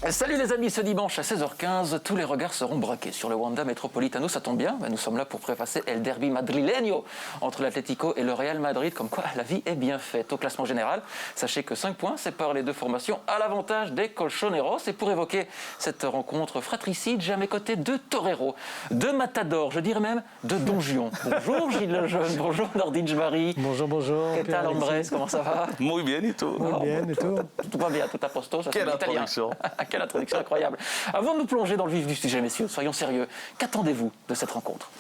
Salut les amis, ce dimanche à 16h15, tous les regards seront braqués sur le Wanda Metropolitano. Ça tombe bien, nous sommes là pour préfacer El Derby Madrileño entre l'Atlético et le Real Madrid. Comme quoi, la vie est bien faite. Au classement général, sachez que 5 points séparent les deux formations à l'avantage des Colchoneros. Et pour évoquer cette rencontre fratricide, j'ai à mes côtés deux toreros, deux matadors, je dirais même deux donjons. Bonjour Gilles Lejeune, bonjour Nordine Jbari. Bonjour, bonjour. Qu'est-ce que Andrés, comment ça va? Muy bien, et tout? Muy bien, et tout? Tout va bien, tout à posto. Ça, quelle introduction. Quelle introduction incroyable. Avant de nous plonger dans le vif du sujet, messieurs, soyons sérieux. Qu'attendez-vous de cette rencontre?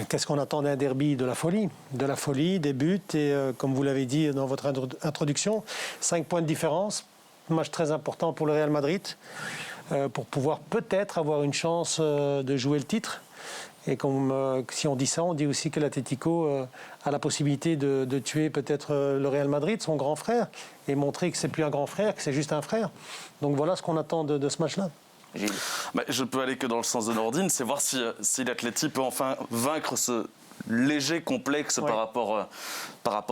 Qu'est-ce qu'on attend d'un derby? De la folie, des buts et comme vous l'avez dit dans votre introduction, 5 points de différence. Match très important pour le Real Madrid pour pouvoir peut-être avoir une chance de jouer le titre. Et comme si on dit ça, on dit aussi que l'Atlético a la possibilité de tuer peut-être le Real Madrid, son grand frère, et montrer que c'est plus un grand frère, que c'est juste un frère. Donc voilà ce qu'on attend de ce match-là. Gilles. Je peux aller que dans le sens de Nordine, c'est voir si l'Atlético peut enfin vaincre ce léger complexe par rapport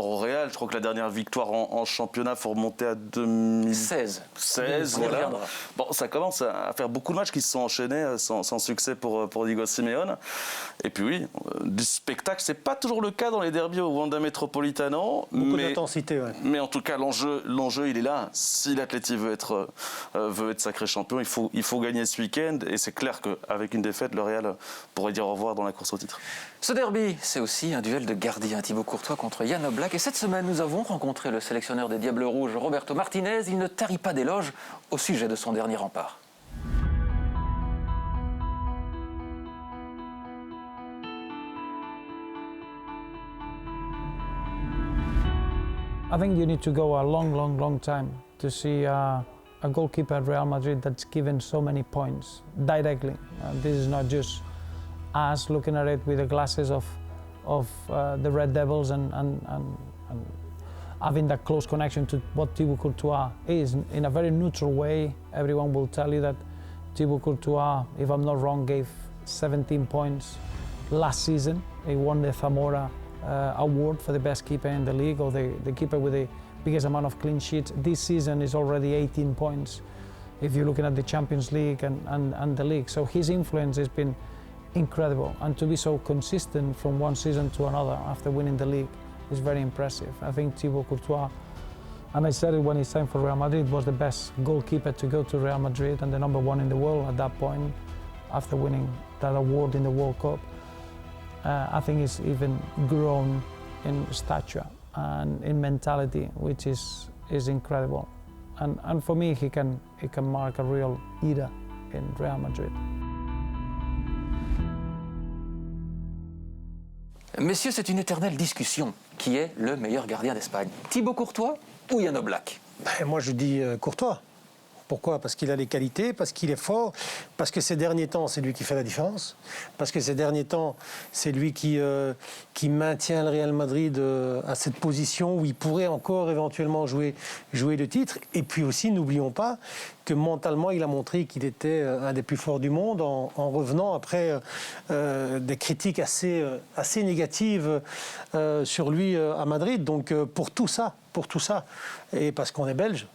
au Real. Je crois que la dernière victoire en championnat, il faut remonter à 2016. Voilà. Bon, ça commence à faire beaucoup de matchs qui se sont enchaînés sans succès pour Diego Simeone. Et puis oui, du spectacle, c'est pas toujours le cas dans les derbies au Wanda Metropolitano. Beaucoup d'intensité, ouais. Mais en tout cas, l'enjeu, il est là. Si l'Atlético veut être sacré champion, il faut gagner ce week-end. Et c'est clair qu'avec une défaite, le Real pourrait dire au revoir dans la course au titre. Ce derby, c'est aussi un duel de gardiens. Thibaut Courtois contre Jan Oblak. Et cette semaine, nous avons rencontré le sélectionneur des Diables Rouges, Roberto Martinez. Il ne tarit pas d'éloges au sujet de son dernier rempart. I think you need to go a long time to see a goalkeeper at Real Madrid that's given so many points directly. This is not just us looking at it with the glasses of the Red Devils and having that close connection to what Thibaut Courtois is. In a very neutral way, everyone will tell you that Thibaut Courtois, if I'm not wrong, gave 17 points last season. He won the Zamora award for the best keeper in the league, or the keeper with the biggest amount of clean sheets. This season is already 18 points if you're looking at the Champions League and the league. So his influence has been incredible, and to be so consistent from one season to another after winning the league is very impressive. I think Thibaut Courtois, and I said it when he signed for Real Madrid, was the best goalkeeper to go to Real Madrid and the #1 in the world at that point after winning that award in the World Cup. I think he's even grown in stature and in mentality, which is incredible. And for me, he can mark a real era in Real Madrid. Messieurs, c'est une éternelle discussion. Qui est le meilleur gardien d'Espagne? Thibaut Courtois ou Jan Oblak? Moi, je dis Courtois. Pourquoi? Parce qu'il a les qualités, parce qu'il est fort, parce que ces derniers temps, c'est lui qui fait la différence, parce que ces derniers temps, c'est lui qui maintient le Real Madrid à cette position où il pourrait encore éventuellement jouer le titre. Et puis aussi, n'oublions pas que mentalement, il a montré qu'il était un des plus forts du monde en revenant après des critiques assez négatives sur lui à Madrid. Donc pour tout ça, et parce qu'on est belge,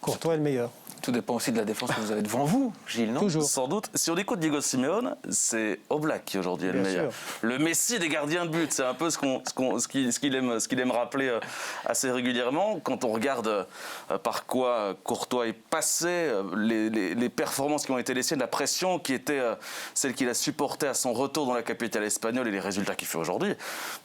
Courtois est le meilleur. Tout dépend aussi de la défense que vous avez devant vous, Gilles, non? Toujours. Sans doute. Si on écoute Diego Simeone, c'est Oblak qui aujourd'hui est le meilleur. Le Messi des gardiens de but, c'est un peu ce qu'il aime rappeler assez régulièrement. Quand on regarde par quoi Courtois est passé, les performances qui ont été les siennes, la pression qui était celle qu'il a supportée à son retour dans la capitale espagnole et les résultats qu'il fait aujourd'hui,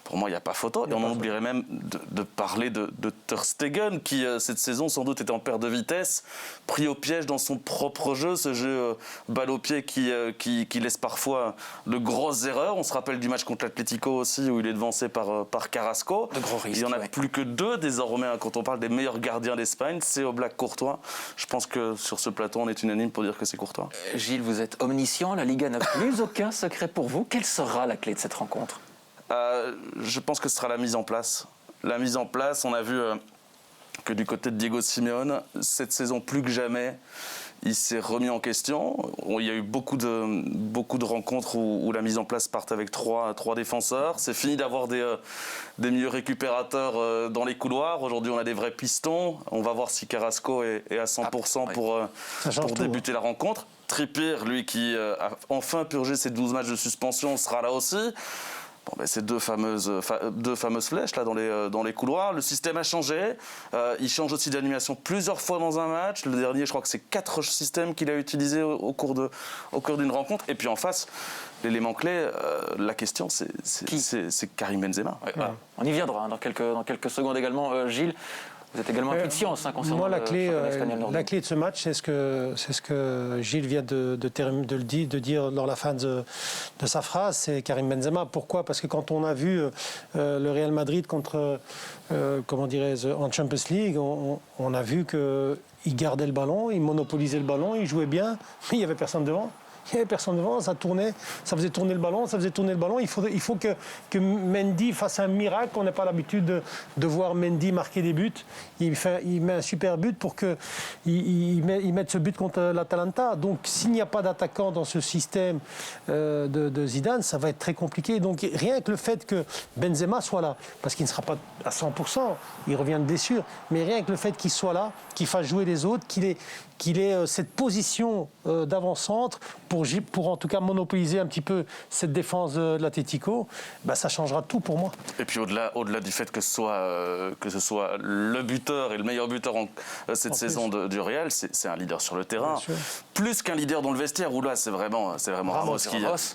pour moi, il n'y a pas photo. Et on en oublierait même de parler de Ter Stegen, qui cette saison sans doute était en perte de vitesse, pris au piège dans son propre jeu, ce jeu balle au pied qui laisse parfois de grosses erreurs. On se rappelle du match contre l'Atlético aussi, où il est devancé par Carrasco. De gros risques, il n'y en a plus que 2 désormais quand on parle des meilleurs gardiens d'Espagne, c'est Oblak, Courtois. Je pense que sur ce plateau, on est unanime pour dire que c'est Courtois. Gilles, vous êtes omniscient, la Liga n'a plus aucun secret pour vous. Quelle sera la clé de cette rencontre? Je pense que ce sera la mise en place. La mise en place, on a vu que du côté de Diego Simeone, cette saison plus que jamais, il s'est remis en question. Il y a eu beaucoup de rencontres où la mise en place part avec trois défenseurs. C'est fini d'avoir des milieux récupérateurs dans les couloirs. Aujourd'hui, on a des vrais pistons. On va voir si Carrasco est à 100% pour débuter la rencontre. Trippier, lui qui a enfin purgé ses 12 matchs de suspension, sera là aussi. Bon, ben, c'est deux fameuses flèches là, dans les couloirs. Le système a changé. Il change aussi d'animation plusieurs fois dans un match. Le dernier, je crois que c'est 4 systèmes qu'il a utilisés au cours d'une rencontre. Et puis en face, l'élément clé, la question, c'est Karim Benzema. Ouais, voilà. On y viendra dans quelques secondes également. Gilles, vous êtes également un peu de science concernant moi, la clé espagnol. de ce match, c'est ce que Gilles vient de dire lors de la fin de sa phrase, c'est Karim Benzema. Pourquoi ? Parce que quand on a vu le Real Madrid contre, en Champions League, on a vu qu'il gardait le ballon, il monopolisait le ballon, il jouait bien, mais il n'y avait personne devant. Il n'y avait personne devant, ça tournait, ça faisait tourner le ballon. Il faut que Mendy fasse un miracle. On n'a pas l'habitude de voir Mendy marquer des buts. Il met un super but pour qu'il mette ce but contre l'Atalanta. Donc s'il n'y a pas d'attaquant dans ce système de Zidane, ça va être très compliqué. Donc rien que le fait que Benzema soit là, parce qu'il ne sera pas à 100%, il revient de blessure, mais rien que le fait qu'il soit là, qu'il fasse jouer les autres, qu'il ait cette position d'avant-centre pour en tout cas monopoliser un petit peu cette défense de l'Atlético, ça changera tout pour moi. Et puis au-delà du fait que ce soit le buteur et le meilleur buteur cette saison du Real, c'est un leader sur le terrain. Plus qu'un leader dans le vestiaire, où là c'est vraiment Ramos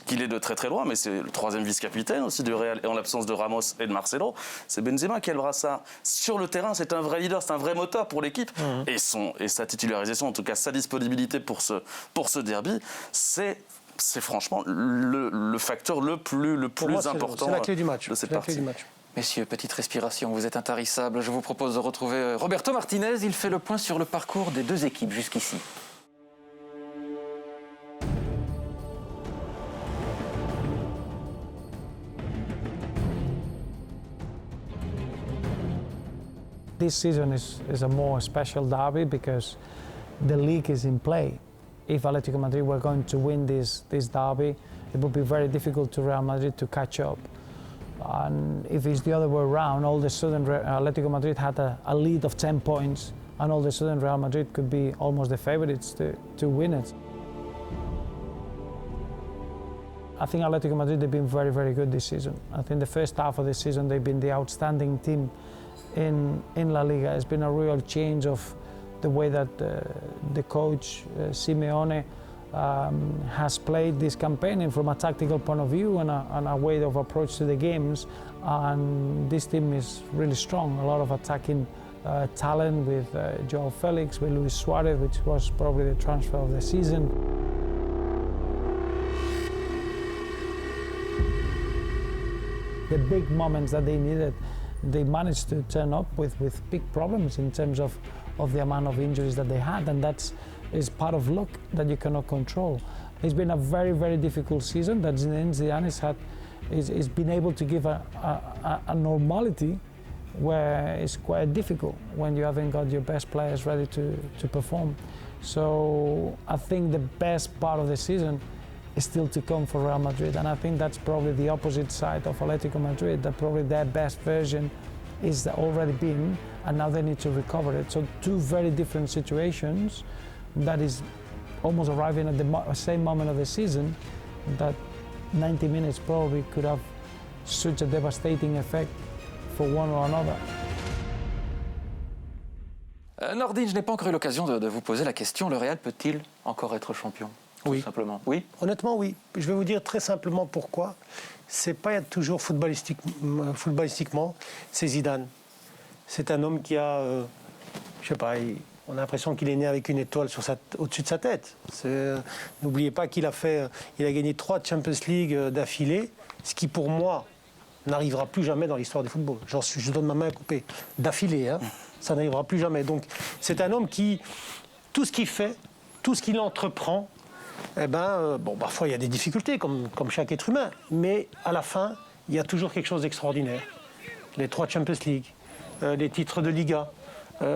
qui l'est de très très loin, mais c'est le 3e vice-capitaine aussi du Real, et en l'absence de Ramos et de Marcelo, c'est Benzema qui a le brassard. Sur le terrain, c'est un vrai leader, c'est un vrai moteur pour l'équipe. Et sa titularisation, en tout cas sa disponibilité pour ce derby, c'est franchement le facteur le plus important. C'est la clé du match. De cette partie. Messieurs, petite respiration, vous êtes intarissables. Je vous propose de retrouver Roberto Martinez. Il fait le point sur le parcours des deux équipes jusqu'ici. This season is a more special derby because the league is in play. If Atletico Madrid were going to win this derby, it would be very difficult to Real Madrid to catch up. And if it's the other way around, all of a sudden Atletico Madrid had a lead of 10 points, and all of a sudden Real Madrid could be almost the favourites to win it. I think Atletico Madrid, they've been very, very good this season. I think the first half of the season they've been the outstanding team in La Liga. It's been a real change of the way that the coach, Simeone, has played this campaign from a tactical point of view and a way of approach to the games. And this team is really strong. A lot of attacking talent with Joao Felix, with Luis Suarez, which was probably the transfer of the season. The big moments that they needed, they managed to turn up with big problems in terms of the amount of injuries that they had, and that is part of luck that you cannot control. It's been a very, very difficult season that Zidane is been able to give a normality where it's quite difficult when you haven't got your best players ready to perform. So I think the best part of the season is still to come for Real Madrid, and I think that's probably the opposite side of Atletico Madrid, that probably their best version is already been, and now they need to recover it. So two very different situations that is almost arriving at the same moment of the season, that 90 minutes probably could have such a devastating effect for one or another. Nordin, je n'ai pas encore eu l'occasion de vous poser la question. Le Real peut-il encore être champion ? Oui. Tout simplement. Oui. Honnêtement, oui. Je vais vous dire très simplement pourquoi. C'est pas toujours footballistiquement, c'est Zidane. C'est un homme qui a, je sais pas, on a l'impression qu'il est né avec une étoile au-dessus de sa tête. N'oubliez pas qu'il a gagné 3 Champions League d'affilée, ce qui pour moi n'arrivera plus jamais dans l'histoire du football. Je donne ma main coupée. D'affilée, hein. Ça n'arrivera plus jamais. Donc c'est un homme qui, tout ce qu'il fait, tout ce qu'il entreprend, parfois il y a des difficultés comme chaque être humain, mais à la fin, il y a toujours quelque chose d'extraordinaire. Les 3 Champions League, les titres de Liga, Il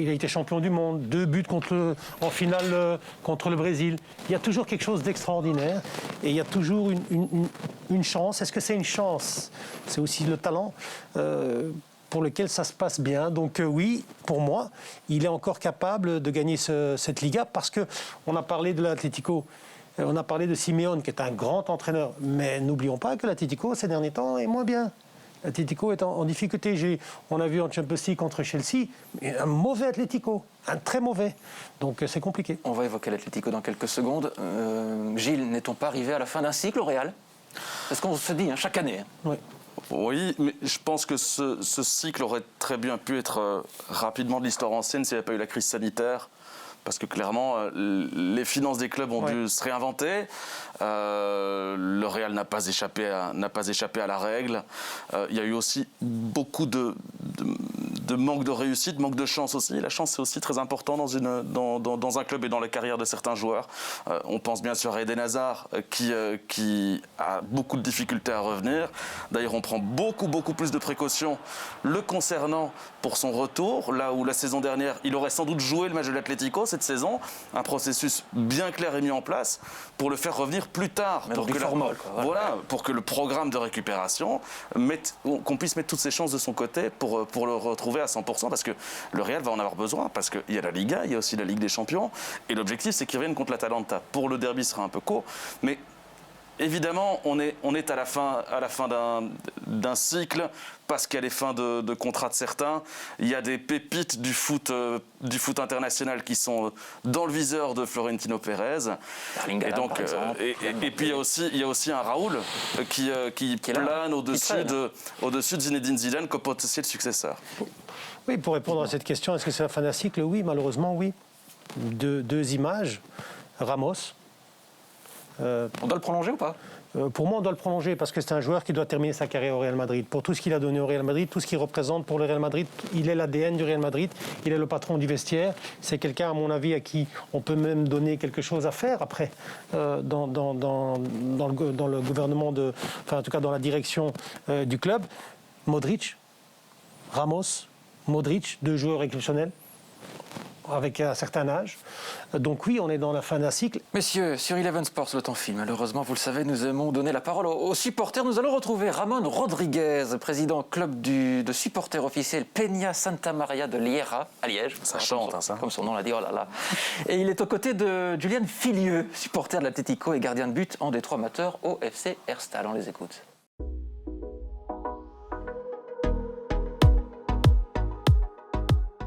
a été champion du monde, 2 buts en finale contre le Brésil. Il y a toujours quelque chose d'extraordinaire et il y a toujours une chance. Est-ce que c'est une chance? C'est aussi le talent pour lequel ça se passe bien. Donc oui, pour moi, il est encore capable de gagner cette Liga parce qu'on a parlé de l'Atlético. On a parlé de Simeone, qui est un grand entraîneur. Mais n'oublions pas que l'Atlético, ces derniers temps, est moins bien. L'Atlético est en difficulté. On a vu en Champions League contre Chelsea, un mauvais Atlético, un très mauvais. Donc c'est compliqué. On va évoquer l'Atlético dans quelques secondes. Gilles, n'est-on pas arrivé à la fin d'un cycle au Real? C'est ce qu'on se dit chaque année. Oui. Oui, mais je pense que ce cycle aurait très bien pu être rapidement de l'histoire ancienne s'il n'y avait pas eu la crise sanitaire. Parce que clairement, les finances des clubs ont dû se réinventer. Le Real n'a pas échappé à la règle. Il y a eu aussi beaucoup de manque de réussite, manque de chance aussi. La chance, c'est aussi très important dans un club et dans la carrière de certains joueurs. On pense bien sûr à Eden Hazard qui a beaucoup de difficultés à revenir. D'ailleurs, on prend beaucoup plus de précautions le concernant pour son retour. Là où la saison dernière, il aurait sans doute joué le match de l'Atlético, cette saison, un processus bien clair est mis en place pour le faire revenir plus tard. Pour que le programme de récupération, qu'on puisse mettre toutes ses chances de son côté pour le retrouver à 100%, parce que le Real va en avoir besoin, parce qu'il y a la Liga, il y a aussi la Ligue des Champions, et l'objectif c'est qu'il revienne contre l'Atalanta. Pour le derby, ce sera un peu court, mais évidemment, on est à la fin d'un cycle, parce qu'il y a les fins de contrats de certains. Il y a des pépites du foot international qui sont dans le viseur de Florentino Pérez. Et puis il y a aussi un Raoul qui plane au-dessus de Zinedine Zidane comme potentiel successeur. Oui, pour répondre à cette question, est-ce que c'est la fin d'un cycle? Oui, malheureusement, oui. Deux images. Ramos. On doit le prolonger ou pas? Pour moi, on doit le prolonger parce que c'est un joueur qui doit terminer sa carrière au Real Madrid. Pour tout ce qu'il a donné au Real Madrid, tout ce qu'il représente pour le Real Madrid, il est l'ADN du Real Madrid, il est le patron du vestiaire. C'est quelqu'un, à mon avis, à qui on peut même donner quelque chose à faire après dans le gouvernement, en tout cas dans la direction du club. Modric, Ramos, Modric, 2 joueurs exceptionnels, avec un certain âge. Donc oui, on est dans la fin d'un cycle. Messieurs, sur Eleven Sports, le temps file. Malheureusement, vous le savez, nous aimons donner la parole aux supporters. Nous allons retrouver Ramon Rodriguez, président club de supporters officiels Peña Santa Maria de Liera, à Liège. Ça chante, ça. Comme son nom l'a dit, oh là là. Et il est aux côtés de Julian Filieux, supporter de l'Atlético et gardien de but en Détroit amateur au FC Herstal. On les écoute.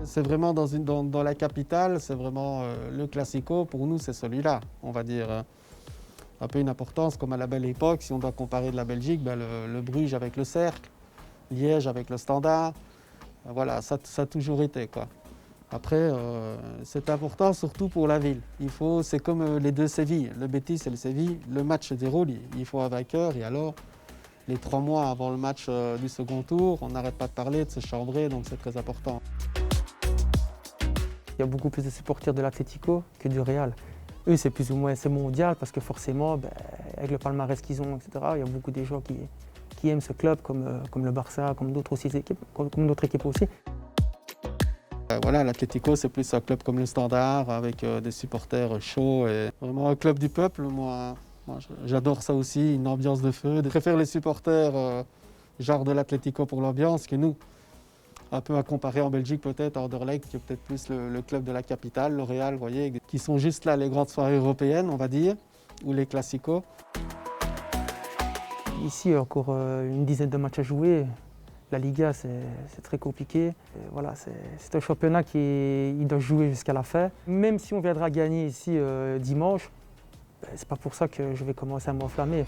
C'est vraiment dans la capitale, c'est vraiment le classico. Pour nous, c'est celui-là, on va dire. Un peu une importance, comme à la belle époque, si on doit comparer de la Belgique, le Bruges avec le Cercle, Liège avec le Standard. Voilà, ça a toujours été, quoi. Après, c'est important surtout pour la ville. C'est comme les 2 Sévilles, le Betis et le Séville. Le match se déroule, il faut un vainqueur. Et alors, les 3 mois avant le match du second tour, on n'arrête pas de parler, de se chambrer, donc c'est très important. Il y a beaucoup plus de supporters de l'Atlético que du Real. Eux, c'est plus ou moins mondial parce que forcément, avec le palmarès qu'ils ont, etc., il y a beaucoup de gens qui aiment ce club comme le Barça, comme d'autres équipes aussi. Voilà, l'Atlético, c'est plus un club comme le Standard, avec des supporters chauds. Et vraiment un club du peuple, moi j'adore ça aussi, une ambiance de feu. Je préfère les supporters genre de l'Atlético pour l'ambiance que nous. Un peu à comparer en Belgique peut-être, Anderlecht, qui est peut-être plus le club de la capitale, le Real, vous voyez, qui sont juste là les grandes soirées européennes, on va dire, ou les classicos. Ici, il y a encore une dizaine de matchs à jouer. La Liga, c'est très compliqué. Et voilà, c'est un championnat qui doit jouer jusqu'à la fin. Même si on viendra gagner ici dimanche, c'est pas pour ça que je vais commencer à m'enflammer.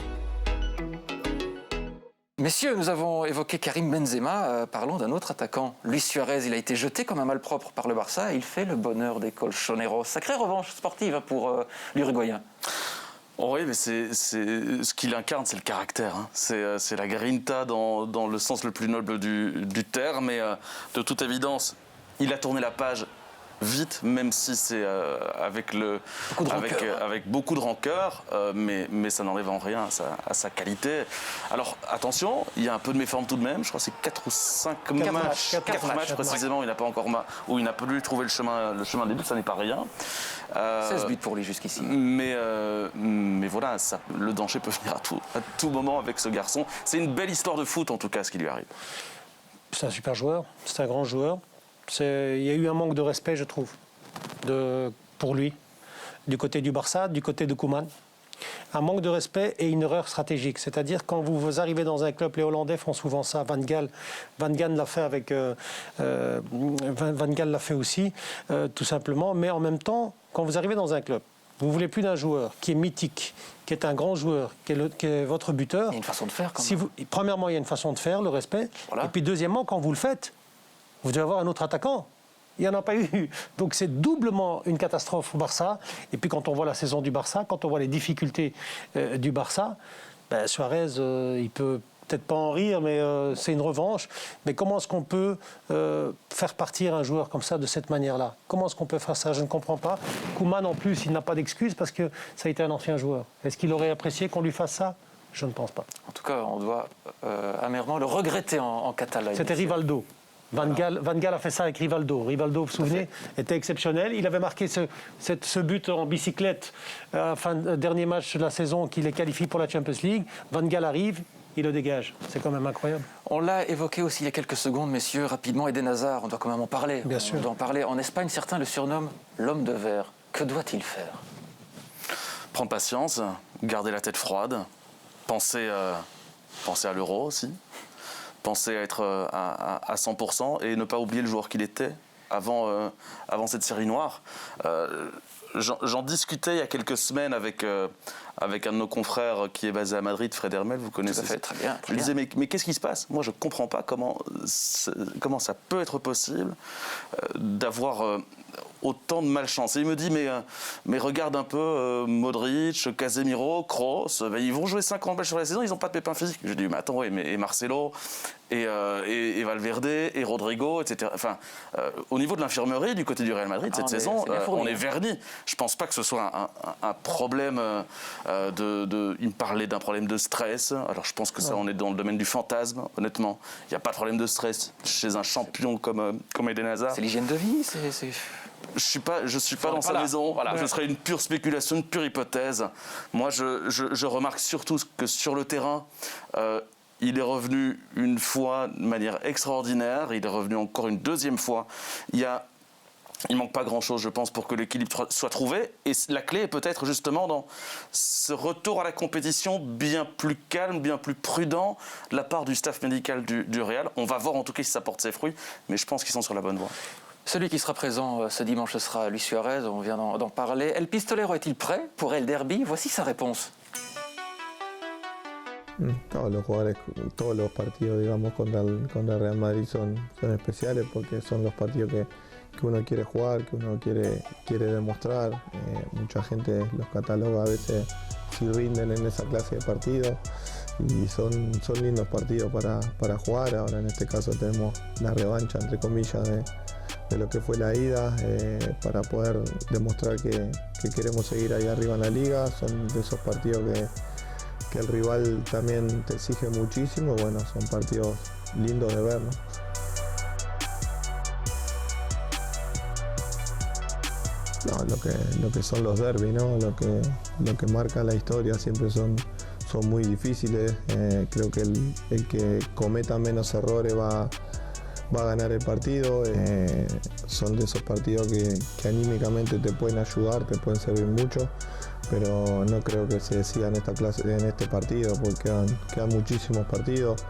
Messieurs, nous avons évoqué Karim Benzema. Parlons d'un autre attaquant. Luis Suarez, il a été jeté comme un malpropre par le Barça. Il fait le bonheur des colchoneros. Sacrée revanche sportive pour l'Uruguayen. Oh oui, mais c'est ce qu'il incarne, c'est le caractère. Hein. C'est la grinta dans le sens le plus noble du terme. Mais de toute évidence, il a tourné la page vite, même si c'est avec beaucoup de rancœur, mais ça n'enlève en rien à sa qualité. Alors attention, il y a un peu de méforme tout de même. Je crois que c'est 4 ou 5 matchs précisément. Il n'a pas encore où il n'a pas dû trouver le chemin des buts. Ça n'est pas rien. 16 buts pour lui jusqu'ici. Mais voilà, le danger peut venir à tout moment avec ce garçon. C'est une belle histoire de foot en tout cas ce qui lui arrive. C'est un super joueur, c'est un grand joueur. Il y a eu un manque de respect, je trouve, pour lui, du côté du Barça, du côté de Koeman. Un manque de respect et une erreur stratégique. C'est-à-dire, quand vous arrivez dans un club, les Hollandais font souvent ça. Van Gaal l'a fait avec... Van Gaal l'a fait aussi, tout simplement. Mais en même temps, quand vous arrivez dans un club, vous ne voulez plus d'un joueur qui est mythique, qui est un grand joueur, qui est votre buteur. Il y a une façon de faire, quand même. Premièrement, il y a une façon de faire, le respect. Voilà. Et puis, deuxièmement, quand vous le faites, vous devez avoir un autre attaquant. Il n'y en a pas eu. Donc c'est doublement une catastrophe au Barça. Et puis quand on voit la saison du Barça, quand on voit les difficultés du Barça, Suarez, il peut peut-être pas en rire, mais c'est une revanche. Mais comment est-ce qu'on peut faire partir un joueur comme ça de cette manière-là? Comment est-ce qu'on peut faire ça? Je ne comprends pas. Koeman, en plus, il n'a pas d'excuse parce que ça a été un ancien joueur. Est-ce qu'il aurait apprécié qu'on lui fasse ça? Je ne pense pas. En tout cas, on doit amèrement le regretter en Catalogne. C'était Rivaldo. Van Gaal a fait ça avec Rivaldo. Rivaldo, vous vous souvenez, était exceptionnel. Il avait marqué ce but en bicyclette dernier match de la saison qui les qualifie pour la Champions League. Van Gaal arrive, il le dégage. C'est quand même incroyable. On l'a évoqué aussi il y a quelques secondes, messieurs, rapidement. Eden Hazard, on doit quand même en parler. Bien sûr. On doit en parler. En Espagne, certains le surnomment l'homme de verre. Que doit-il faire? Prendre patience, garder la tête froide, penser à l'Euro aussi. Penser à être à 100% et ne pas oublier le joueur qu'il était avant cette série noire. J'en discutais il y a quelques semaines avec un de nos confrères qui est basé à Madrid, Fred Hermel, vous connaissez. Tout à fait, très bien. Je lui disais, mais qu'est-ce qui se passe? Moi, je ne comprends pas comment ça peut être possible d'avoir autant de malchance. Et il me dit, mais regarde un peu Modric, Casemiro, Kroos, ils vont jouer 50 matchs sur la saison, ils n'ont pas de pépins physiques. Je lui dis, mais attends, oui, et Marcelo, et Valverde, et Rodrigo, etc. Enfin, au niveau de l'infirmerie, du côté du Real Madrid, cette saison, on est vernis. Je ne pense pas que ce soit un problème il me parlait d'un problème de stress. Alors je pense que ça, on est dans le domaine du fantasme, honnêtement. Il n'y a pas de problème de stress chez un champion comme Eden Hazard. C'est l'hygiène de vie, Je suis pas dans sa maison. Voilà. Ce serait une pure spéculation, une pure hypothèse. Moi, je remarque surtout que sur le terrain, il est revenu une fois de manière extraordinaire. Il est revenu encore une deuxième fois. Il manque pas grand-chose, je pense, pour que l'équilibre soit trouvé. Et la clé est peut-être justement dans ce retour à la compétition bien plus calme, bien plus prudent de la part du staff médical du Real. On va voir en tout cas si ça porte ses fruits, mais je pense qu'ils sont sur la bonne voie. Celui qui sera présent ce dimanche, ce sera Luis Suarez, on vient d'en parler. El Pistolero est-il prêt pour El Derby? Voici sa réponse. Todos los jugadores, todos los partidos, digamos, contra el Real Madrid son especiales porque son los partidos que uno quiere jugar, que uno quiere demostrar. Mucha gente los cataloga a veces si rinden en esa clase de partidos y son lindos partidos para jugar. Ahora en este caso tenemos la revancha, entre comillas, de lo que fue la ida para poder demostrar que queremos seguir ahí arriba en la liga. Son de esos partidos que el rival también te exige muchísimo y bueno, son partidos lindos de ver, ¿no? No, lo que son los derbis, ¿no? Lo que marca la historia siempre son muy difíciles. Creo que el que cometa menos errores va a ganar el partido. Son de esos partidos que anímicamente te pueden ayudar, te pueden servir mucho, pero no creo que se decida en este partido porque quedan muchísimos partidos.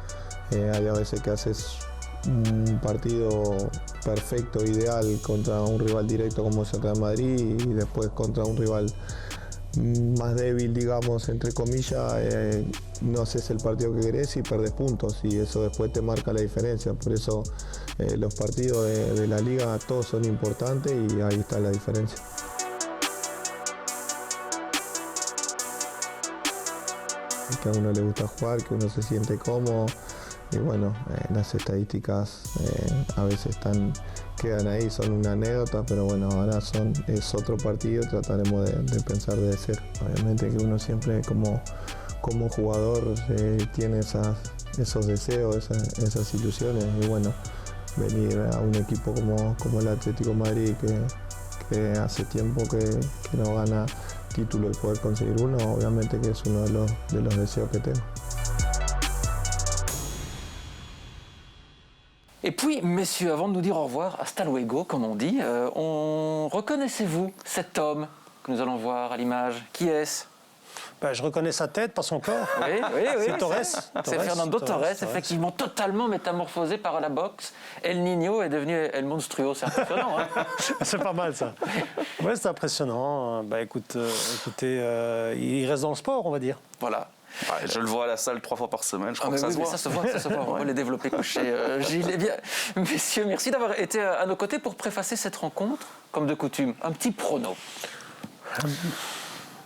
Hay a veces que haces un partido perfecto, ideal contra un rival directo como es el Real Madrid y después contra un rival más débil, digamos, entre comillas, no haces el partido que querés y perdés puntos y eso después te marca la diferencia. Por eso los partidos de la liga todos son importantes y ahí está la diferencia. Que a uno le gusta jugar, que uno se siente cómodo, y bueno, las estadísticas a veces quedan ahí, son una anécdota, pero bueno, ahora es otro partido, trataremos de pensar de cero. Obviamente que uno siempre como jugador tiene esos deseos, esas ilusiones, y bueno, venir a un equipo como el Atlético de Madrid que hace tiempo que no gana título y poder conseguir uno, obviamente que es uno de los deseos que tengo. Et puis, messieurs, avant de nous dire au revoir, hasta luego, comme on dit, reconnaissez-vous cet homme que nous allons voir à l'image? Qui est-ce? Je reconnais sa tête, pas son corps. Oui, c'est Torres. C'est Fernando Torres, effectivement totalement métamorphosé par la boxe. El Niño est devenu El Monstruo, c'est impressionnant. Hein. C'est pas mal ça. Ouais, c'est impressionnant. Écoutez, il reste dans le sport, on va dire. Voilà. Ouais, je le vois à la salle 3 fois par semaine, je crois que ça se voit. Ça se voit, on va les développer couchés. Gilles, eh bien, messieurs, merci d'avoir été à nos côtés pour préfacer cette rencontre. Comme de coutume, un petit prono.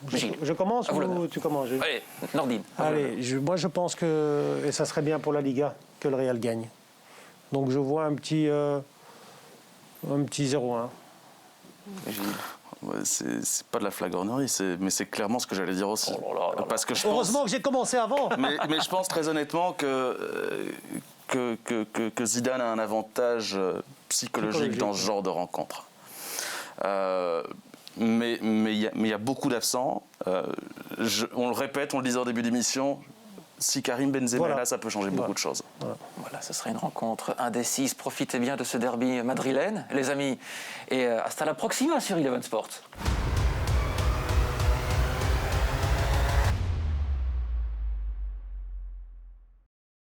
Je commence ou tu commences? Allez, Nordine. Allez, moi je pense que, et ça serait bien pour la Liga, que le Real gagne. Donc je vois un petit 0-1. Ouais, c'est pas de la flagornerie, mais c'est clairement ce que j'allais dire aussi. Parce que heureusement que j'ai commencé avant. mais je pense très honnêtement que Zidane a un avantage psychologique dans ce genre de rencontre. Mais il y a beaucoup d'absents. On le répète, on le disait au début d'émission, si Karim Benzema est là, ça peut changer beaucoup de choses. Voilà, ce sera une rencontre indécise. Profitez bien de ce derby madrilène, les amis. Et hasta la próxima sur Eleven Sports.